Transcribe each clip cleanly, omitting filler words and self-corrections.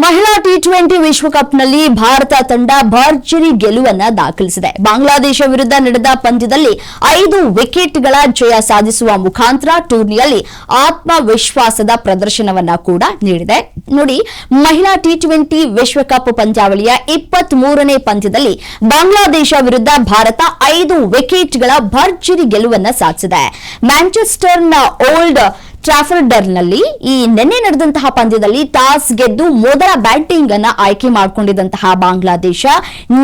ಮಹಿಳಾ ಟಿ20 ವಿಶ್ವಕಪ್ನಲ್ಲಿ ಭಾರತ ತಂಡ ಭರ್ಜರಿ ಗೆಲುವನ್ನ ದಾಖಲಿಸಿದೆ. ಬಾಂಗ್ಲಾದೇಶ ವಿರುದ್ಧ ನಡೆದ ಪಂದ್ಯದಲ್ಲಿ 5 ವಿಕೆಟ್ಗಳ ಜಯ ಸಾಧಿಸುವ ಮುಖಾಂತರ ಟೂರ್ನಿಯಲ್ಲಿ ಆತ್ಮವಿಶ್ವಾಸದ ಪ್ರದರ್ಶನವನ್ನ ಕೂಡ ನೀಡಿದೆ. ನೋಡಿ, ಮಹಿಳಾ ಟಿ20 ವಿಶ್ವಕಪ್ ಪಂದ್ಯಾವಳಿಯ 23ನೇ ಪಂದ್ಯದಲ್ಲಿ ಬಾಂಗ್ಲಾದೇಶ ವಿರುದ್ಧ ಭಾರತ 5 ವಿಕೆಟ್ಗಳ ಭರ್ಜರಿ ಗೆಲುವನ್ನ ಸಾಧಿಸಿದೆ. ಮ್ಯಾಂಚೆಸ್ಟರ್ನ ಓಲ್ಡ್ ಟ್ರಾಫರ್ಡ್ನಲ್ಲಿ ನಿನ್ನೆ ನಡೆದಂತಹ ಪಂದ್ಯದಲ್ಲಿ ಟಾಸ್ ಗೆದ್ದು ಮೊದಲ ಬ್ಯಾಟಿಂಗ್ ಅನ್ನು ಆಯ್ಕೆ ಮಾಡಿಕೊಂಡಿದ್ದಂತಹ ಬಾಂಗ್ಲಾದೇಶ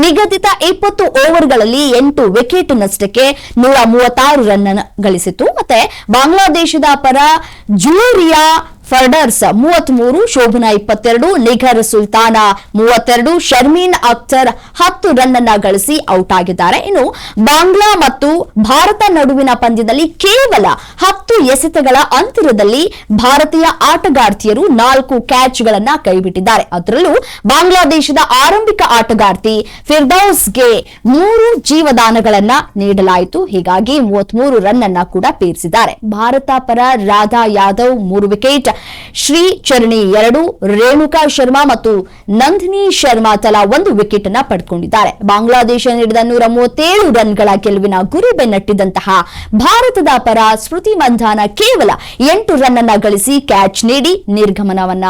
ನಿಗದಿತ 20 ಓವರ್ಗಳಲ್ಲಿ 8 ವಿಕೆಟ್ ನಷ್ಟಕ್ಕೆ 136 ರನ್ ಗಳಿಸಿತು. ಮತ್ತೆ ಬಾಂಗ್ಲಾದೇಶದ ಪರ ಜೂರಿಯಾ ಫರ್ಡರ್ಸ್ 33, ಶೋಭನಾ 22, ನಿಘರ್ ಸುಲ್ತಾನ 32, ಶರ್ಮೀನ್ ಅಖ್ತರ್ 10 ರನ್ ಅನ್ನ ಗಳಿಸಿ ಔಟ್ ಆಗಿದ್ದಾರೆ. ಇನ್ನು ಬಾಂಗ್ಲಾ ಮತ್ತು ಭಾರತ ನಡುವಿನ ಪಂದ್ಯದಲ್ಲಿ ಕೇವಲ 10 ಎಸೆತಗಳ ಅಂತರದಲ್ಲಿ ಭಾರತೀಯ ಆಟಗಾರ್ತಿಯರು 4 ಕ್ಯಾಚ್ಗಳನ್ನ ಕೈಬಿಟ್ಟಿದ್ದಾರೆ. ಅದರಲ್ಲೂ ಬಾಂಗ್ಲಾದೇಶದ ಆರಂಭಿಕ ಆಟಗಾರ್ತಿ ಫಿರ್ದೌಸ್ಗೆ 3 ಜೀವದಾನಗಳನ್ನ ನೀಡಲಾಯಿತು. ಹೀಗಾಗಿ 33 ರನ್ ಅನ್ನ ಕೂಡ ಪೇರಿಸಿದ್ದಾರೆ. ಭಾರತ ಪರ ರಾಧಾ ಯಾದವ್ 3 ವಿಕೆಟ್, ಶ್ರೀ ಚರಣಿ 2, ರೇಣುಕಾ ಶರ್ಮಾ ಮತ್ತು ನಂದಿನಿ ಶರ್ಮಾ ತಲಾ 1 ವಿಕೆಟ್ ಅನ್ನ ಪಡೆದುಕೊಂಡಿದ್ದಾರೆ. ಬಾಂಗ್ಲಾದೇಶ ನೀಡಿದ 137 ರನ್ಗಳ ಗೆಲುವಿನ ಗುರಿ ಬೆನ್ನಟ್ಟಿದಂತಹ ಭಾರತದ ಪರ ಸ್ಮೃತಿ ಮಂಧಾನ ಕೇವಲ 8 ರನ್ ಅನ್ನ ಗಳಿಸಿ ಕ್ಯಾಚ್ ನೀಡಿ ನಿರ್ಗಮನವನ್ನ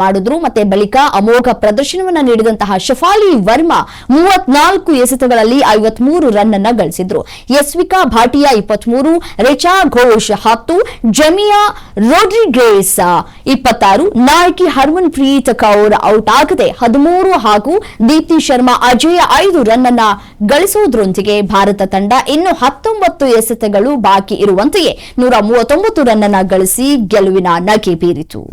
ಮಾಡಿದ್ರು. ಮತ್ತೆ ಬಳಿಕ ಅಮೋಘ ಪ್ರದರ್ಶನವನ್ನ ನೀಡಿದಂತಹ ಶಫಾಲಿ ವರ್ಮಾ 34 ಎಸೆತಗಳಲ್ಲಿ 53 ರನ್ ಅನ್ನ ಗಳಿಸಿದ್ರು. ಯಸ್ವಿಕಾ ಭಾಟಿಯಾ 23, ರಿಚಾ ಘೋಷ್ 10, ಜಮಿಯಾ ರೋಡ್ರಿಗೇಸ್ 26, ನಾಯಕಿ ಹರ್ಮನ್ ಪ್ರೀತ್ ಕೌರ್ ಔಟ್ ಆಗದೆ 13 ಹಾಗೂ ದೀಪ್ತಿ ಶರ್ಮಾ ಅಜೇಯ 5 ರನ್ ಅನ್ನ ಗಳಿಸುವುದರೊಂದಿಗೆ ಭಾರತ ತಂಡ ಇನ್ನು 19 ಎಸೆತಗಳು ಬಾಕಿ ಇರುವಂತೆಯೇ 139 ರನ್ ಅನ್ನ ಗಳಿಸಿ ಗೆಲುವಿನ ನಗೆ ಬೀರಿತು.